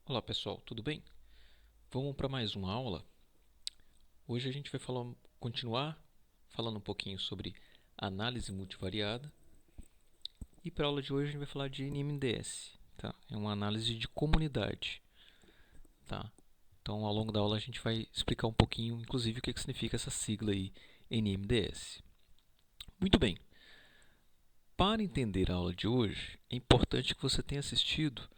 Olá pessoal, tudo bem? Vamos para mais uma aula. Hoje a gente vai continuar falando um pouquinho sobre análise multivariada. E para a aula de hoje a gente vai falar de NMDS. Tá? É uma análise de comunidade. Tá? Então ao longo da aula a gente vai explicar um pouquinho, inclusive, o que significa essa sigla aí, NMDS. Muito bem. Para entender a aula de hoje, é importante que você tenha assistido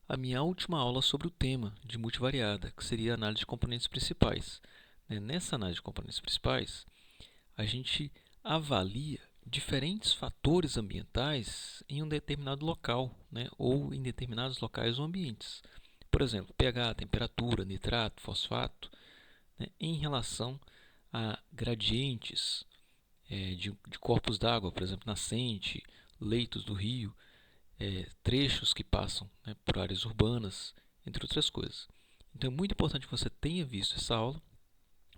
a minha última aula sobre o tema de multivariada, que seria a análise de componentes principais. Nessa análise de componentes principais, a gente avalia diferentes fatores ambientais em um determinado local, ou em determinados locais ou ambientes. Por exemplo, pH, temperatura, nitrato, fosfato, em relação a gradientes de corpos d'água, por exemplo, nascente, leitos do rio, trechos que passam por áreas urbanas, entre outras coisas. Então é muito importante que você tenha visto essa aula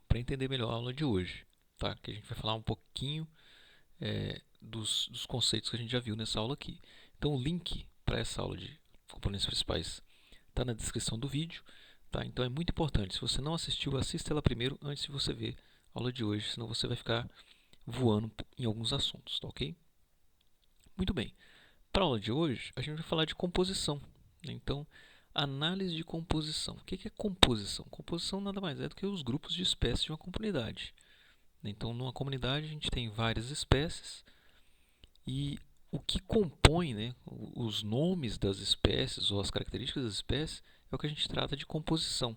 para entender melhor a aula de hoje, tá? Que a gente vai falar um pouquinho dos conceitos que a gente já viu nessa aula aqui. Então o link para essa aula de componentes principais está na descrição do vídeo, tá? Então é muito importante, se você não assistiu, assista ela primeiro antes de você ver a aula de hoje, senão você vai ficar voando em alguns assuntos, tá ok? Muito bem. Para a aula de hoje, a gente vai falar de composição. Então, análise de composição. O que é composição? Composição nada mais é do que os grupos de espécies de uma comunidade. Então, numa comunidade, a gente tem várias espécies e o que compõe, os nomes das espécies ou as características das espécies é o que a gente trata de composição.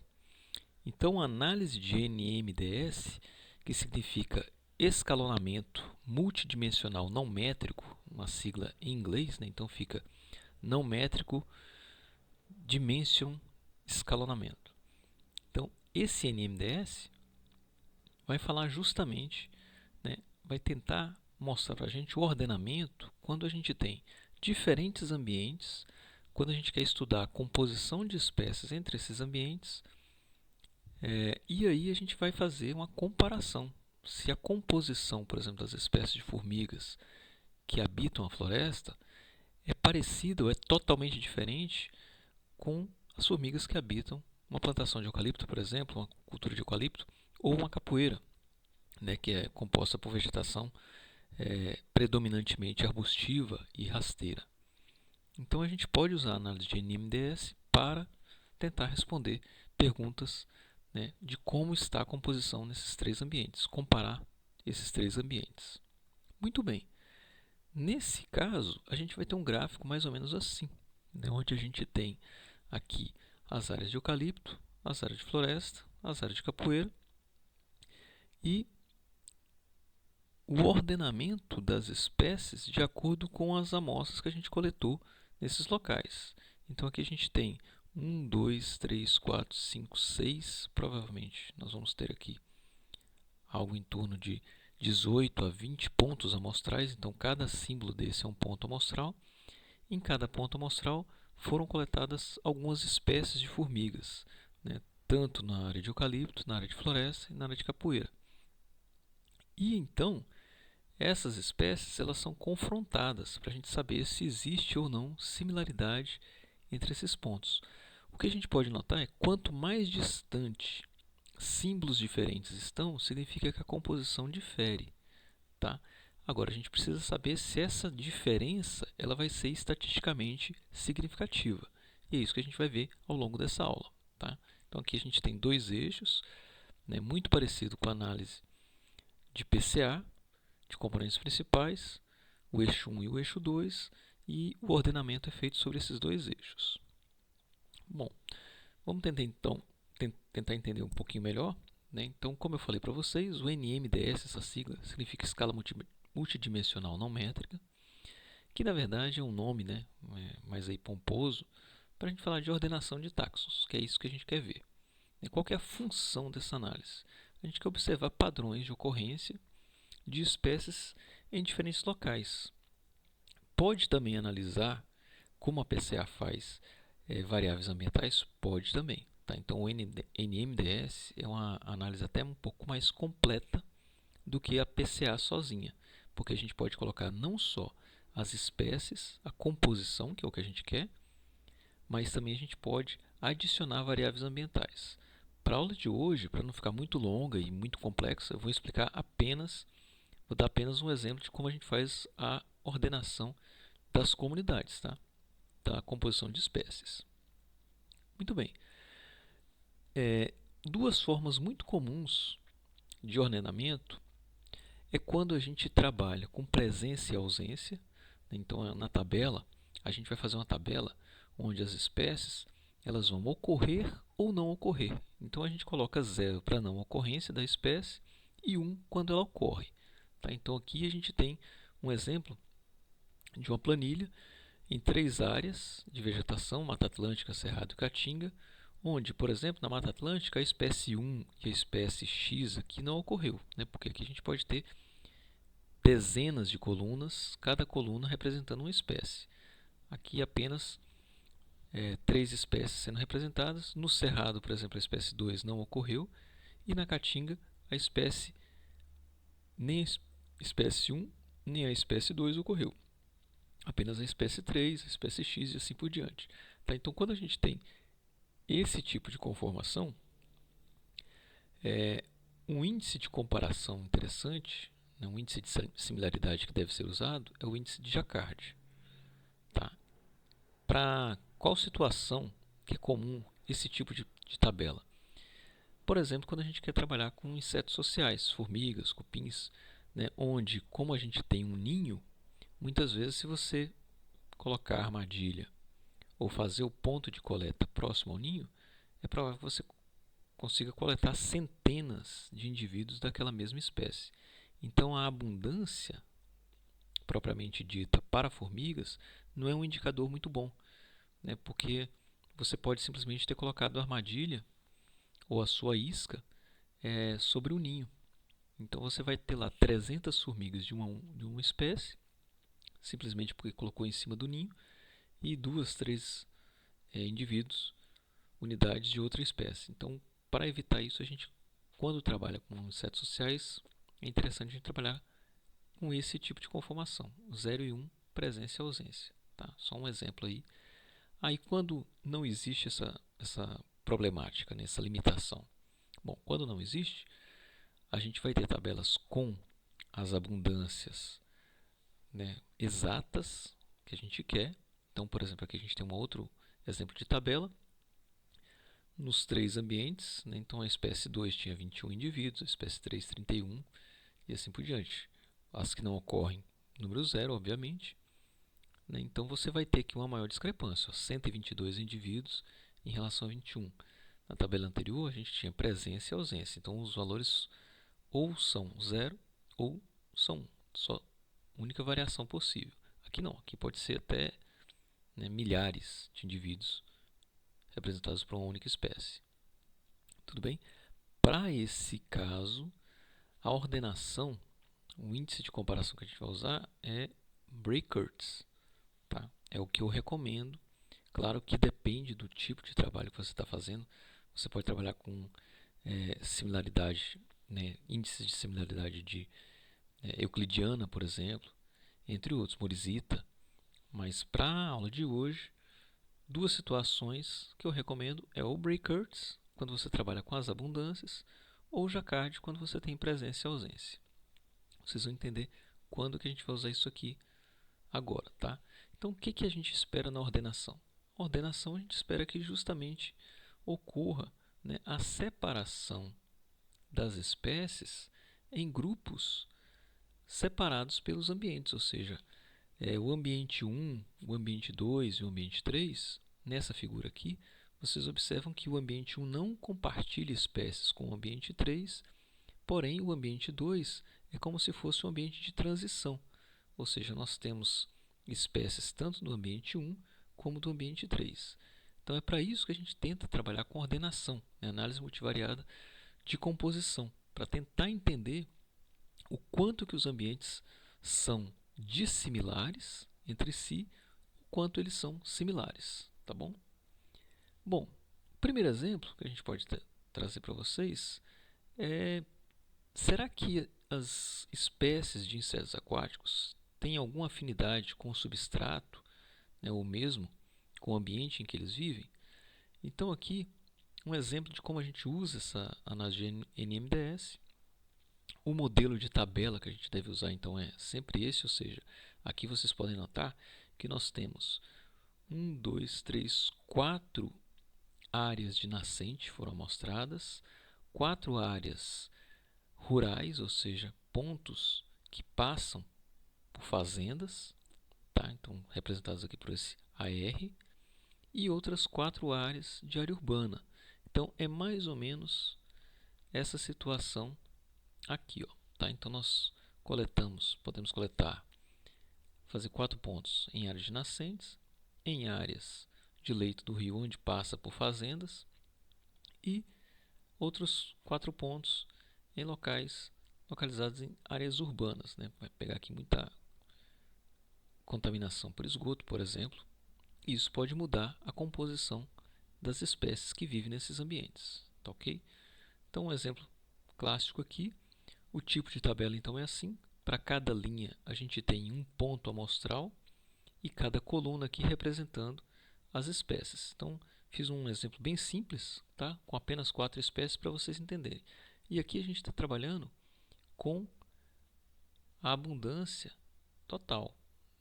Então, a análise de NMDS, que significa escalonamento multidimensional não métrico, uma sigla em inglês, então fica não métrico dimension escalonamento. Então, esse NMDS vai falar justamente, vai tentar mostrar para a gente o ordenamento quando a gente tem diferentes ambientes, quando a gente quer estudar a composição de espécies entre esses ambientes, e aí a gente vai fazer uma comparação. Se a composição, por exemplo, das espécies de formigas que habitam a floresta é parecida ou é totalmente diferente com as formigas que habitam uma plantação de eucalipto, por exemplo, uma cultura de eucalipto, ou uma capoeira, que é composta por vegetação predominantemente arbustiva e rasteira. Então a gente pode usar a análise de NMDS para tentar responder perguntas de como está a composição nesses três ambientes, comparar esses três ambientes. Muito bem. Nesse caso, a gente vai ter um gráfico mais ou menos assim, onde a gente tem aqui as áreas de eucalipto, as áreas de floresta, as áreas de capoeira e o ordenamento das espécies de acordo com as amostras que a gente coletou nesses locais. Então aqui a gente tem 1, 2, 3, 4, 5, 6, provavelmente nós vamos ter aqui algo em torno de 18 a 20 pontos amostrais, então cada símbolo desse é um ponto amostral. Em cada ponto amostral foram coletadas algumas espécies de formigas, tanto na área de eucalipto, na área de floresta e na área de capoeira. E então, essas espécies elas são confrontadas para a gente saber se existe ou não similaridade entre esses pontos. O que a gente pode notar é que quanto mais distante símbolos diferentes estão, significa que a composição difere. Tá? Agora, a gente precisa saber se essa diferença ela vai ser estatisticamente significativa. E é isso que a gente vai ver ao longo dessa aula. Tá? Então, aqui a gente tem dois eixos, muito parecido com a análise de PCA, de componentes principais, o eixo 1 e o eixo 2, e o ordenamento é feito sobre esses dois eixos. Bom, vamos tentar entender um pouquinho melhor. Então, como eu falei para vocês, o NMDS, essa sigla, significa escala multidimensional não métrica, que na verdade é um nome mais aí pomposo para a gente falar de ordenação de táxons, que é isso que a gente quer ver. Qual que é a função dessa análise? A gente quer observar padrões de ocorrência de espécies em diferentes locais. Pode também analisar, como a PCA faz, variáveis ambientais? Pode também. Tá? Então, o NMDS é uma análise até um pouco mais completa do que a PCA sozinha, porque a gente pode colocar não só as espécies, a composição, que é o que a gente quer, mas também a gente pode adicionar variáveis ambientais. Para a aula de hoje, para não ficar muito longa e muito complexa, eu vou vou dar apenas um exemplo de como a gente faz a ordenação das comunidades, tá? Da composição de espécies. Muito bem. Duas formas muito comuns de ordenamento é quando a gente trabalha com presença e ausência. Então, na tabela, a gente vai fazer uma tabela onde as espécies elas vão ocorrer ou não ocorrer. Então, a gente coloca 0 para não ocorrência da espécie e 1 quando ela ocorre. Tá? Então, aqui a gente tem um exemplo de uma planilha em 3 áreas de vegetação, Mata Atlântica, Cerrado e Caatinga, onde, por exemplo, na Mata Atlântica, a espécie 1 e a espécie X aqui não ocorreu, né? Porque aqui a gente pode ter dezenas de colunas, cada coluna representando uma espécie. Aqui apenas 3 espécies sendo representadas. No Cerrado, por exemplo, a espécie 2 não ocorreu. E na Caatinga, a espécie nem a espécie 1 nem a espécie 2 ocorreu. Apenas a espécie 3, a espécie X e assim por diante. Tá? Então, quando a gente tem esse tipo de conformação, um índice de comparação interessante, né, um índice de similaridade que deve ser usado, é o índice de Jacquard. Tá? Para qual situação que é comum esse tipo de tabela? Por exemplo, quando a gente quer trabalhar com insetos sociais, formigas, cupins, né, onde, como a gente tem um ninho, muitas vezes se você colocar armadilha ou fazer o ponto de coleta próximo ao ninho, é provável que você consiga coletar centenas de indivíduos daquela mesma espécie. Então, a abundância, propriamente dita, para formigas, não é um indicador muito bom, né? Porque você pode simplesmente ter colocado a armadilha ou a sua isca sobre o ninho. Então, você vai ter lá 300 formigas de uma espécie, simplesmente porque colocou em cima do ninho, e 2, 3 indivíduos, unidades de outra espécie. Então, para evitar isso, a gente, quando trabalha com insetos sociais, é interessante a gente trabalhar com esse tipo de conformação, 0 e 1, presença e ausência. Tá? Só um exemplo aí. Aí, quando não existe essa problemática, né, essa limitação? Bom, quando não existe, a gente vai ter tabelas com as abundâncias, né, exatas que a gente quer. Então, por exemplo, aqui a gente tem um outro exemplo de tabela. Nos 3 ambientes, né? Então a espécie 2 tinha 21 indivíduos, a espécie 3 31 e assim por diante. As que não ocorrem, número 0, obviamente. Né? Então você vai ter aqui uma maior discrepância, 122 indivíduos em relação a 21. Na tabela anterior a gente tinha presença e ausência, então os valores ou são 0 ou são 1, só única variação possível. Aqui não, aqui pode ser até, né, milhares de indivíduos representados por uma única espécie. Tudo bem? Para esse caso, a ordenação, o índice de comparação que a gente vai usar é Brickert's. Tá? É o que eu recomendo. Claro que depende do tipo de trabalho que você está fazendo. Você pode trabalhar com similaridade, né, índices de similaridade de euclidiana, por exemplo, entre outros, Morizita. Mas para a aula de hoje, duas situações que eu recomendo é o Brickert's, quando você trabalha com as abundâncias, ou o Jacquard, quando você tem presença e ausência. Vocês vão entender quando que a gente vai usar isso aqui agora, tá? Então, o que a gente espera na ordenação? A ordenação a gente espera que justamente ocorra, né, a separação das espécies em grupos separados pelos ambientes, ou seja, o ambiente 1, o ambiente 2 e o ambiente 3, nessa figura aqui, vocês observam que o ambiente 1 não compartilha espécies com o ambiente 3, porém o ambiente 2 é como se fosse um ambiente de transição, ou seja, nós temos espécies tanto do ambiente 1 como do ambiente 3. Então é para isso que a gente tenta trabalhar com ordenação, né? Análise multivariada de composição, para tentar entender o quanto que os ambientes são dissimilares entre si, o quanto eles são similares, tá bom? Bom, o primeiro exemplo que a gente pode trazer para vocês é: será que as espécies de insetos aquáticos têm alguma afinidade com o substrato, né, ou mesmo com o ambiente em que eles vivem. Então aqui um exemplo de como a gente usa essa análise de NMDS. O modelo de tabela que a gente deve usar então é sempre esse, ou seja, aqui vocês podem notar que nós temos 4 áreas de nascente foram amostradas, 4 áreas rurais, ou seja, pontos que passam por fazendas, tá? Então representados aqui por esse AR, e outras 4 áreas de área urbana. Então é mais ou menos essa situação aqui, ó, tá? Então nós podemos coletar, fazer 4 pontos em áreas de nascentes, em áreas de leito do rio onde passa por fazendas e outros 4 pontos em locais localizados em áreas urbanas, né? Vai pegar aqui muita contaminação por esgoto, por exemplo, e isso pode mudar a composição das espécies que vivem nesses ambientes, tá ok? Então um exemplo clássico aqui, o tipo de tabela então é assim, para cada linha a gente tem um ponto amostral e cada coluna aqui representando as espécies. Então fiz um exemplo bem simples, tá? Com apenas 4 espécies para vocês entenderem. E aqui a gente está trabalhando com a abundância total,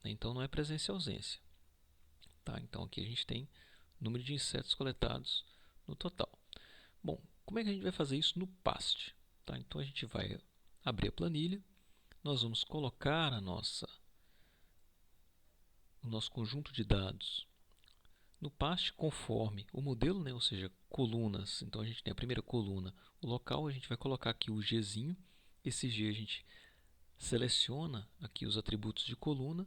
né? Então não é presença e ausência. Tá? Então aqui a gente tem o número de insetos coletados no total. Bom, como é que a gente vai fazer isso no PAST? Tá? Então a gente vai abrir a planilha, nós vamos colocar o nosso conjunto de dados no PAST conforme o modelo, né? Ou seja, colunas. Então a gente tem a primeira coluna, o local, a gente vai colocar aqui o Gzinho. Esse G a gente seleciona aqui os atributos de coluna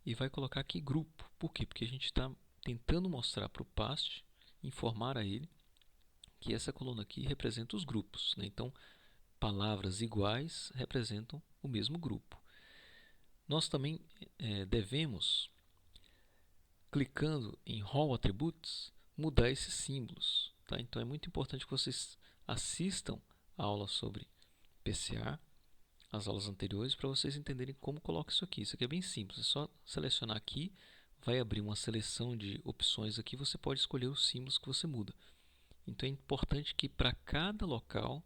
e vai colocar aqui grupo. Por quê? Porque a gente está tentando mostrar para o PAST, informar a ele que essa coluna aqui representa os grupos, né? Então, palavras iguais representam o mesmo grupo. Nós também devemos, clicando em All Attributes, mudar esses símbolos. Tá? Então, é muito importante que vocês assistam a aula sobre PCA, as aulas anteriores, para vocês entenderem como coloca isso aqui. Isso aqui é bem simples, é só selecionar aqui, vai abrir uma seleção de opções aqui, você pode escolher os símbolos que você muda. Então é importante que para cada local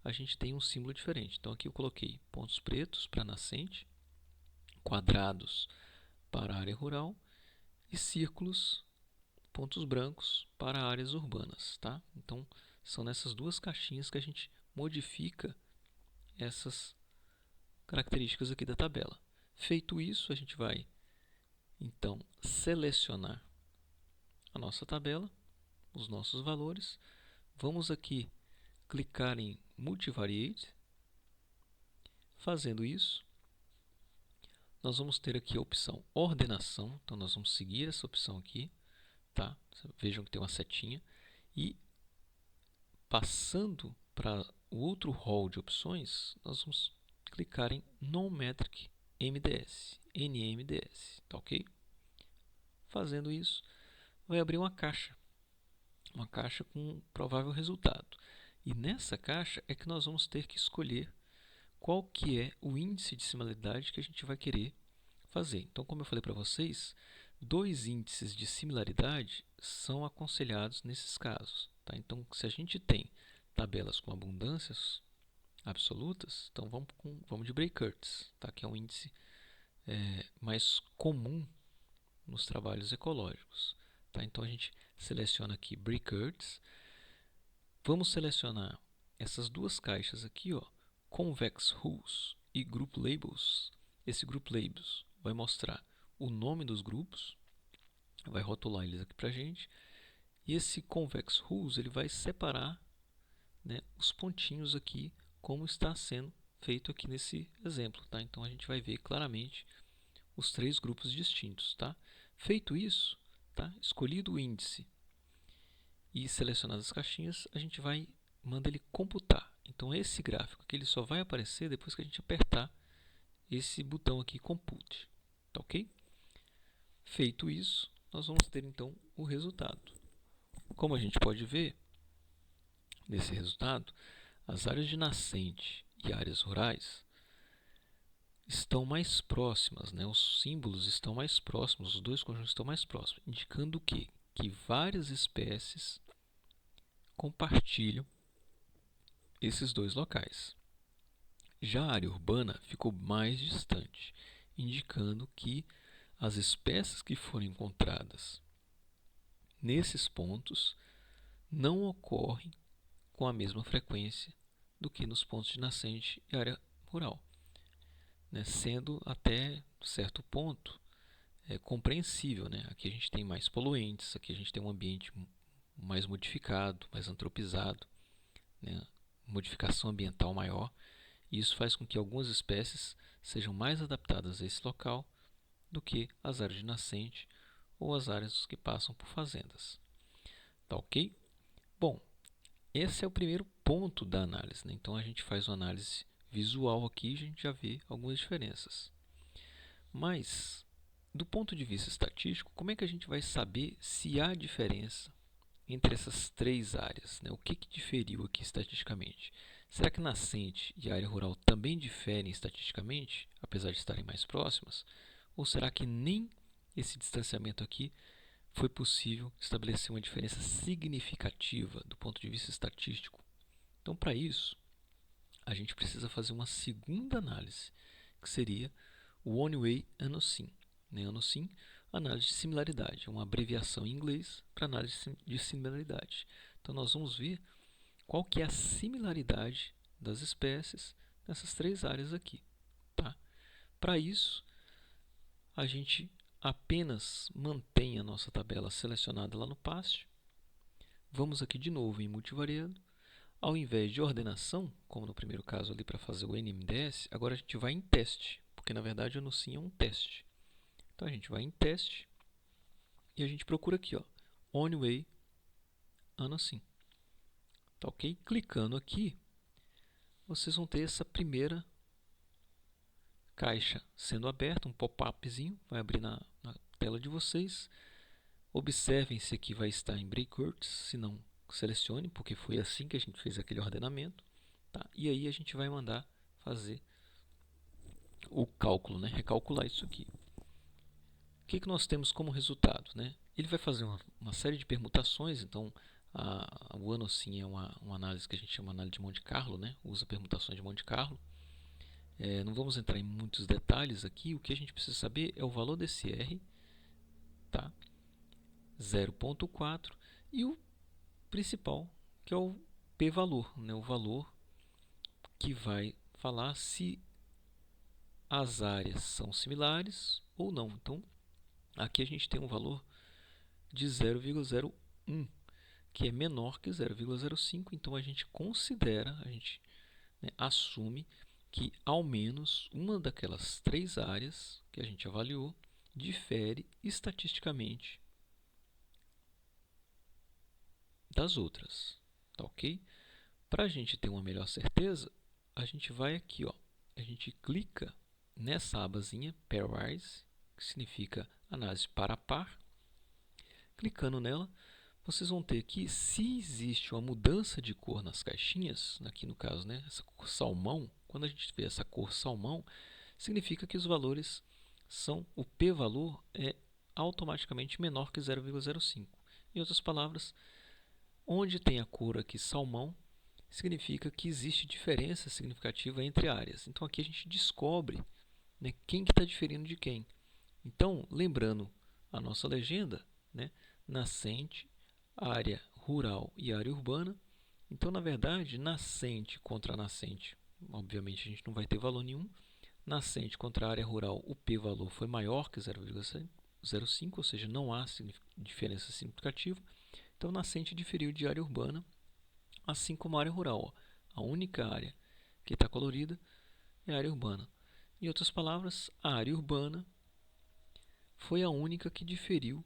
a gente tenha um símbolo diferente. Então aqui eu coloquei pontos pretos para nascente, quadrados para a área rural e círculos, pontos brancos para áreas urbanas. Tá? Então são nessas duas caixinhas que a gente modifica essas características aqui da tabela. Feito isso, a gente vai então selecionar a nossa tabela, os nossos valores. Vamos aqui clicar em Multivariate. Fazendo isso, nós vamos ter aqui a opção Ordenação. Então, nós vamos seguir essa opção aqui. Tá? Vejam que tem uma setinha. E passando para o outro hall de opções, nós vamos clicar em Non-Metric MDS, NMDS. Tá ok? Fazendo isso, vai abrir uma caixa com um provável resultado. E nessa caixa é que nós vamos ter que escolher qual que é o índice de similaridade que a gente vai querer fazer. Então, como eu falei para vocês, 2 índices de similaridade são aconselhados nesses casos. Tá? Então, se a gente tem tabelas com abundâncias absolutas, então vamos de Bray-Curtis, tá? Que é um índice mais comum nos trabalhos ecológicos. Tá? Então, a gente seleciona aqui Bray-Curtis. Vamos selecionar essas duas caixas aqui, ó, Convex Rules e Group Labels. Esse Group Labels vai mostrar o nome dos grupos, vai rotular eles aqui para a gente. E esse Convex Rules ele vai separar, né, os pontinhos aqui, como está sendo feito aqui nesse exemplo. Tá? Então a gente vai ver claramente os 3 grupos distintos. Tá? Feito isso, tá? Escolhido o índice e selecionadas as caixinhas, a gente manda ele computar. Então esse gráfico aqui ele só vai aparecer depois que a gente apertar esse botão aqui Compute. Tá ok? Feito isso, nós vamos ter então o resultado. Como a gente pode ver nesse resultado, as áreas de nascente e áreas rurais estão mais próximas, né? Os símbolos estão mais próximos, os dois conjuntos estão mais próximos, indicando o quê? Que várias espécies compartilham esses dois locais. Já a área urbana ficou mais distante, indicando que as espécies que foram encontradas nesses pontos não ocorrem com a mesma frequência do que nos pontos de nascente e área rural, né? Sendo até certo ponto compreensível, né? Aqui a gente tem mais poluentes, aqui a gente tem um ambiente mais modificado, mais antropizado, né? Modificação ambiental maior, e isso faz com que algumas espécies sejam mais adaptadas a esse local do que as áreas de nascente ou as áreas que passam por fazendas. Tá ok? Bom, esse é o primeiro ponto da análise, né? Então a gente faz uma análise visual aqui e a gente já vê algumas diferenças. Mas, do ponto de vista estatístico, como é que a gente vai saber se há diferença entre essas três áreas, né? O que diferiu aqui estatisticamente? Será que nascente e área rural também diferem estatisticamente, apesar de estarem mais próximas? Ou será que nem esse distanciamento aqui foi possível estabelecer uma diferença significativa do ponto de vista estatístico? Então, para isso, a gente precisa fazer uma segunda análise, que seria o One-Way ANOSIM. ANOSIM, análise de similaridade, é uma abreviação em inglês para análise de similaridade. Então, nós vamos ver qual que é a similaridade das espécies nessas três áreas aqui. Tá? Para isso, a gente apenas mantém a nossa tabela selecionada lá no PAST. Vamos aqui de novo em multivariado. Ao invés de ordenação, como no primeiro caso ali para fazer o NMDS, agora a gente vai em teste, porque na verdade o ANOSIM é um teste. Então a gente vai em teste e a gente procura aqui, ó, One-Way ANOSIM. Tá ok? Clicando aqui, vocês vão ter essa primeira caixa sendo aberta, um pop-upzinho, vai abrir na tela de vocês. Observem se aqui vai estar em breakwords, se não, selecione, porque foi assim que a gente fez aquele ordenamento. Tá? E aí a gente vai mandar fazer o cálculo, né? Recalcular isso aqui. O que nós temos como resultado, né? Ele vai fazer uma série de permutações, então o ANOSIM é uma análise que a gente chama de análise de Monte Carlo, né? Usa permutações de Monte Carlo. Não vamos entrar em muitos detalhes aqui, o que a gente precisa saber é o valor desse R, tá? 0,4, e o principal, que é o p-valor, né? O valor que vai falar se as áreas são similares ou não. Então, aqui a gente tem um valor de 0,01, que é menor que 0,05, então a gente considera, assume que ao menos uma daquelas três áreas que a gente avaliou difere estatisticamente das outras. Tá ok? Para a gente ter uma melhor certeza, a gente vai aqui, ó, a gente clica nessa abazinha Pairwise, que significa análise par a par. Clicando nela, vocês vão ter que, se existe uma mudança de cor nas caixinhas, aqui no caso, né, essa cor salmão, quando a gente vê essa cor salmão, significa que os valores o p-valor é automaticamente menor que 0,05. Em outras palavras, onde tem a cor aqui salmão, significa que existe diferença significativa entre áreas. Então aqui a gente descobre, né, quem que está diferindo de quem. Então, lembrando a nossa legenda, né, nascente, área rural e área urbana. Então, na verdade, nascente contra nascente, obviamente a gente não vai ter valor nenhum. Nascente contra área rural, o p-valor foi maior que 0,05, ou seja, não há diferença significativa. Então, nascente diferiu de área urbana, assim como a área rural. Ó. A única área que está colorida é a área urbana. Em outras palavras, a área urbana foi a única que diferiu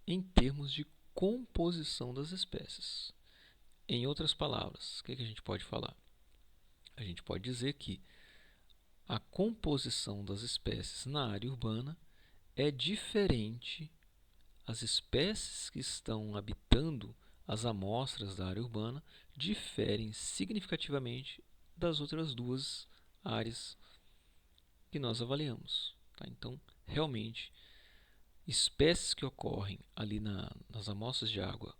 em termos de composição das espécies. Em outras palavras, o que a gente pode falar? A gente pode dizer que a composição das espécies na área urbana é diferente. As espécies que estão habitando as amostras da área urbana diferem significativamente das outras duas áreas que nós avaliamos. Tá? Então, realmente, espécies que ocorrem ali nas amostras de água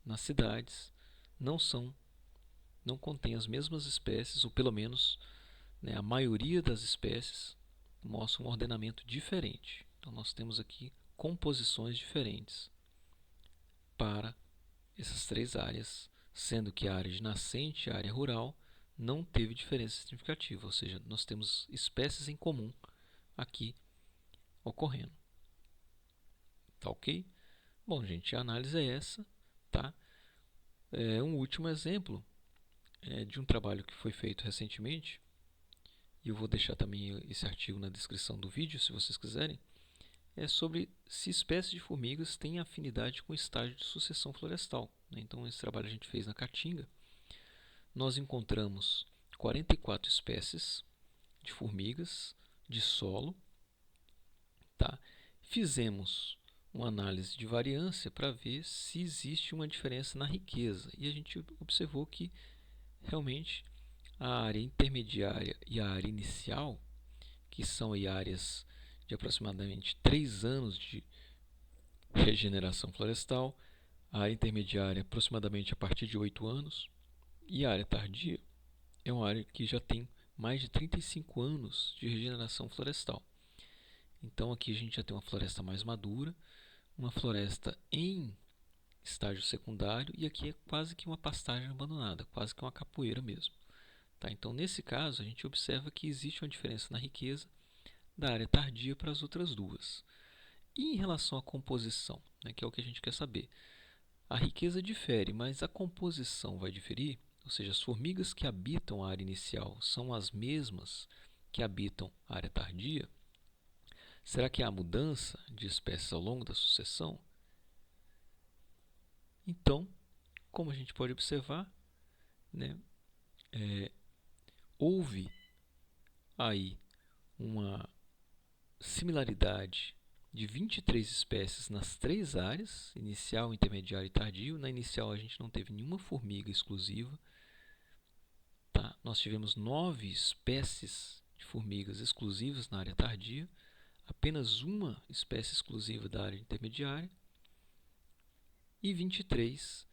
nas cidades não contêm as mesmas espécies, ou pelo menos, né, a maioria das espécies mostra um ordenamento diferente. Então, nós temos aqui composições diferentes para essas três áreas, sendo que a área de nascente e a área rural não teve diferença significativa, ou seja, nós temos espécies em comum aqui ocorrendo. Tá ok? Bom, gente, a análise é essa, tá? Um último exemplo de um trabalho que foi feito recentemente, e eu vou deixar também esse artigo na descrição do vídeo, se vocês quiserem, é sobre se espécies de formigas têm afinidade com o estágio de sucessão florestal. Então, esse trabalho a gente fez na Caatinga. Nós encontramos 44 espécies de formigas de solo. Tá? Fizemos uma análise de variância para ver se existe uma diferença na riqueza. E a gente observou que realmente a área intermediária e a área inicial, que são aí áreas de aproximadamente 3 anos de regeneração florestal, a área intermediária aproximadamente a partir de 8 anos, e a área tardia é uma área que já tem mais de 35 anos de regeneração florestal. Então aqui a gente já tem uma floresta mais madura, uma floresta em estágio secundário, e aqui é quase que uma pastagem abandonada, quase que uma capoeira mesmo. Tá? Então nesse caso a gente observa que existe uma diferença na riqueza da área tardia para as outras duas. E em relação à composição, né, que é o que a gente quer saber, a riqueza difere, mas a composição vai diferir, ou seja, as formigas que habitam a área inicial são as mesmas que habitam a área tardia? Será que há mudança de espécies ao longo da sucessão? Então, como a gente pode observar, né, houve aí uma similaridade de 23 espécies nas três áreas, inicial, intermediário e tardio. Na inicial a gente não teve nenhuma formiga exclusiva. Tá? Nós tivemos 9 espécies de formigas exclusivas na área tardia, apenas uma espécie exclusiva da área intermediária e 23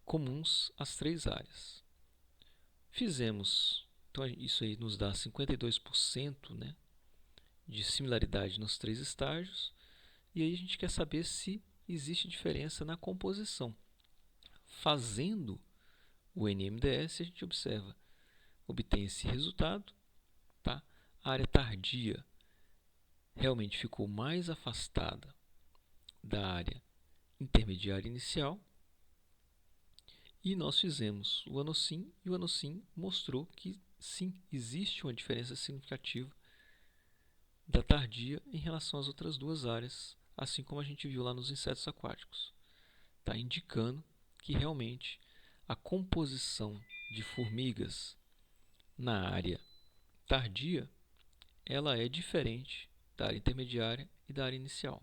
comuns às três áreas. Fizemos, então isso aí nos dá 52%, né, de similaridade nos três estágios, e aí a gente quer saber se existe diferença na composição. Fazendo o NMDS, a gente obtém esse resultado. Tá? A área tardia realmente ficou mais afastada da área intermediária inicial, e nós fizemos o ANOSIM, e o ANOSIM mostrou que sim, existe uma diferença significativa da tardia em relação às outras duas áreas, assim como a gente viu lá nos insetos aquáticos. Está indicando que realmente a composição de formigas na área tardia ela é diferente da área intermediária e da área inicial.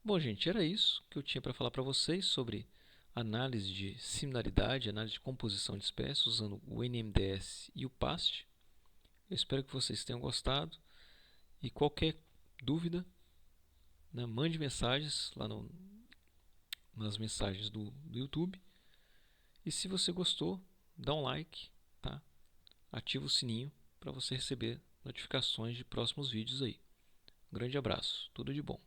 Bom, gente, era isso que eu tinha para falar para vocês sobre análise de similaridade, análise de composição de espécies usando o NMDS e o PAST. Eu espero que vocês tenham gostado, e qualquer dúvida, né, mande mensagens lá nas mensagens do YouTube. E se você gostou, dá um like, tá? Ativa o sininho para você receber notificações de próximos vídeos aí. Um grande abraço, tudo de bom.